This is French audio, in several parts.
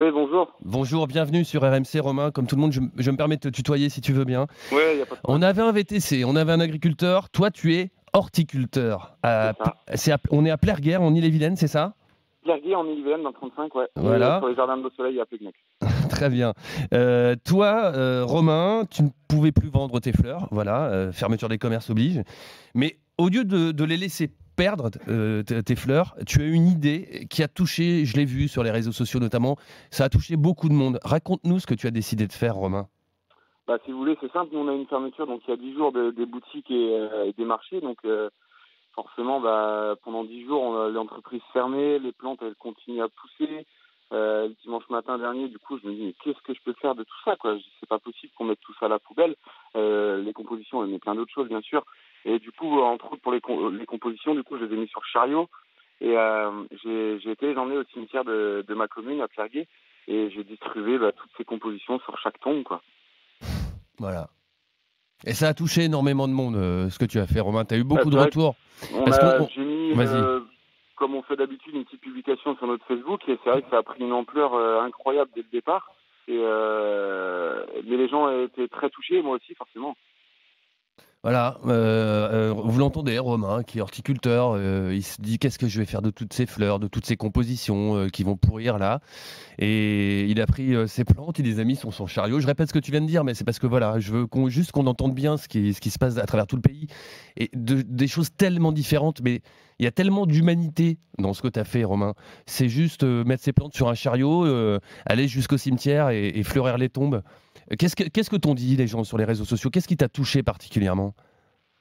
Oui, bonjour. Bonjour, bienvenue sur RMC Romain. Comme tout le monde, je me permets de te tutoyer si tu veux bien. Ouais, il y a pas de On problème. avait un VTC, on avait un agriculteur. Toi, tu es horticulteur. C'est ça. On est à Plerguerre, en Ille-et-Vilaine, c'est ça? Verguer en Ille-et-Vilaine dans le 35, ouais. Et Voilà, sur les jardins de Beau-Soleil à Plégnec. très bien. Toi, Romain, tu ne pouvais plus vendre tes fleurs. Voilà, fermeture des commerces oblige. Mais au lieu de les laisser perdre, tes fleurs, tu as une idée qui a touché, je l'ai vu sur les réseaux sociaux notamment, ça a touché beaucoup de monde. Raconte-nous ce que tu as décidé de faire, Romain. Bah, si vous voulez, c'est simple. Nous, on a une fermeture, donc il y a 10 jours des boutiques et des marchés. Donc, forcément, bah, pendant 10 jours, l'entreprise fermée, les plantes, elles continuent à pousser. Le dimanche matin dernier, du coup, je me dis, mais qu'est-ce que je peux faire de tout ça, quoi? Je dis, c'est pas possible qu'on mette tout ça à la poubelle. Les compositions, elle met plein d'autres choses, bien sûr. Et du coup, entre autres, pour les compositions, du coup, je les ai mis sur chariot. Et j'ai été les emmener au cimetière de ma commune, à Plerguet. Et j'ai distribué toutes ces compositions sur chaque tombe, quoi. Voilà. Et ça a touché énormément de monde, ce que tu as fait, Romain. Tu as eu Bah, beaucoup de c'est vrai retours. Parce j'ai mis, Vas-y. comme on fait d'habitude, une petite publication sur notre Facebook, et c'est vrai que ça a pris une ampleur incroyable dès le départ. Mais les gens étaient très touchés, moi aussi, forcément. Voilà, vous l'entendez, Romain, qui est horticulteur, il se dit: «Qu'est-ce que je vais faire de toutes ces fleurs, de toutes ces compositions, qui vont pourrir là?» Et il a pris, ses plantes, il les a mis sur son chariot. Je répète ce que tu viens de dire, mais c'est parce que voilà, je veux qu'on entende bien ce qui se passe à travers tout le pays et des choses tellement différentes, mais il y a tellement d'humanité dans ce que tu as fait, Romain. C'est juste, mettre ses plantes sur un chariot, aller jusqu'au cimetière et fleurir les tombes. Qu'est-ce que t'ont dit les gens sur les réseaux sociaux? Qu'est-ce qui t'a touché particulièrement?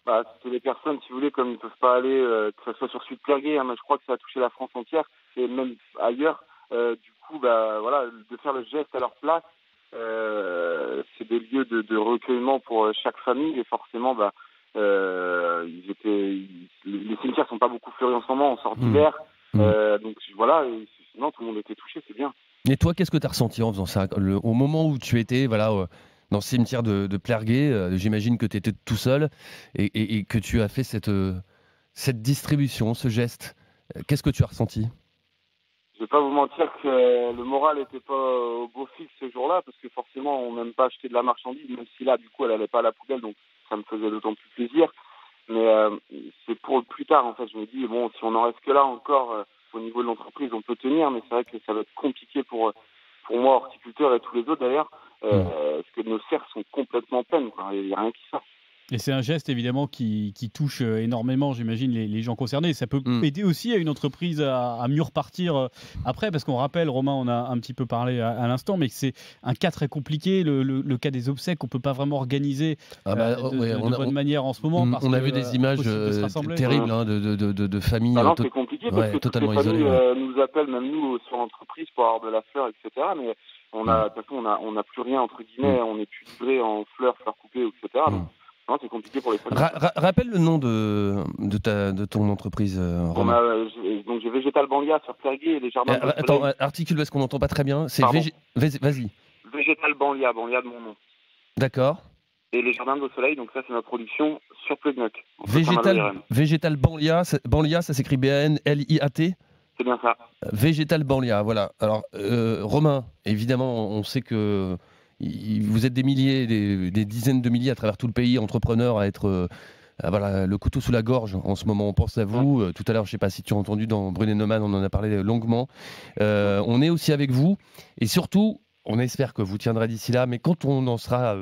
Bah, c'était les personnes, si vous voulez, comme ils ne peuvent pas aller, que ce soit sur Sud Plerguet, hein, mais je crois que ça a touché la France entière, et même ailleurs. Du coup, bah, voilà, de faire le geste à leur place, c'est des lieux de recueillement pour chaque famille, et forcément, les cimetières sont pas beaucoup fleuris en ce moment, on sort Mmh. d'hiver, Mmh. donc voilà, et sinon tout le monde était touché, c'est bien. Et toi, qu'est-ce que tu as ressenti en faisant ça? Au moment où tu étais voilà, dans le cimetière de Plerguet, j'imagine que tu étais tout seul et que tu as fait cette distribution, ce geste. Qu'est-ce que tu as ressenti? Je vais pas vous mentir que le moral était pas au beau fixe ce jour-là, parce que forcément, on n'aime pas acheter de la marchandise, même si là, du coup, elle allait pas à la poubelle, donc ça me faisait d'autant plus plaisir. Mais c'est pour le plus tard, en fait. Je me dis, bon, si on en reste que là encore, au niveau de l'entreprise, on peut tenir, mais c'est vrai que ça va être compliqué pour moi, horticulteur, et tous les autres d'ailleurs, Mmh. parce que nos serres sont complètement pleines, quoi. Il n'y a rien qui sort. Et c'est un geste évidemment qui touche, énormément, j'imagine, les gens concernés. Ça peut Mmh. aider aussi à une entreprise à mieux repartir, après, parce qu'on rappelle, Romain, on a un petit peu parlé à l'instant, mais que c'est un cas très compliqué, le cas des obsèques. On peut pas vraiment organiser, Ah bah, oh, de ouais, de bonne manière en ce moment parce on que, a vu des images, impossible de se rassembler. terribles, hein, de familles, Bah non, c'est compliqué parce que ouais, toutes les totalement familles isolées, ouais. nous appellent, même nous, sur l'entreprise, pour avoir de la fleur, etc. Mais Mmh. de toute façon, on n'a plus rien, entre Mmh. guillemets, on n'est plus livré en fleurs, fleurs coupées, etc. Donc, Mmh. non, c'est compliqué pour les familles, quoi. Rappelle le nom de ton entreprise, Romain. Donc j'ai Végétal Banlia sur Plerguet et les Jardins de Attends, Beau-Soleil. articule parce qu'on n'entend pas très bien. C'est Pardon. Vas-y. Végétal Banlia, Banlia de mon nom. D'accord. Et les Jardins de Beau-Soleil, donc ça, c'est ma production sur Plégnec, entre Saint-Malo et Rennes. Végétal Banlia, Banlia, ça s'écrit Banliat. C'est bien ça. Végétal Banlia, voilà. Alors, Romain, évidemment, on sait que vous êtes des milliers, des dizaines de milliers à travers tout le pays, entrepreneurs à être voilà, le couteau sous la gorge en ce moment. On pense à Hum, vous. Tout à l'heure, je ne sais pas si tu as entendu dans Brunet Neumann, on en a parlé longuement. hum. On est aussi avec vous. Et surtout, on espère que vous tiendrez d'ici là. Mais quand on en sera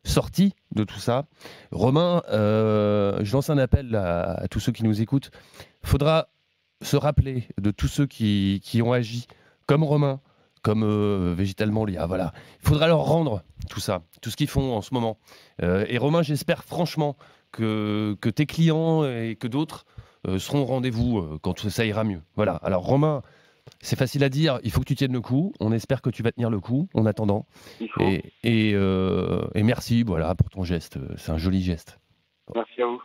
sorti de tout ça, Romain, je lance un appel à tous ceux qui nous écoutent. Il faudra se rappeler de tous ceux qui ont agi comme Romain, comme végétalement Lia. Voilà. Il faudra leur rendre tout ça, tout ce qu'ils font en ce moment. Et Romain, j'espère franchement que tes clients et que d'autres seront au rendez-vous quand ça ira mieux. Voilà. Alors Romain, c'est facile à dire, il faut que tu tiennes le coup. On espère que tu vas tenir le coup en attendant. Il faut. Et merci voilà, pour ton geste. C'est un joli geste. Merci à vous.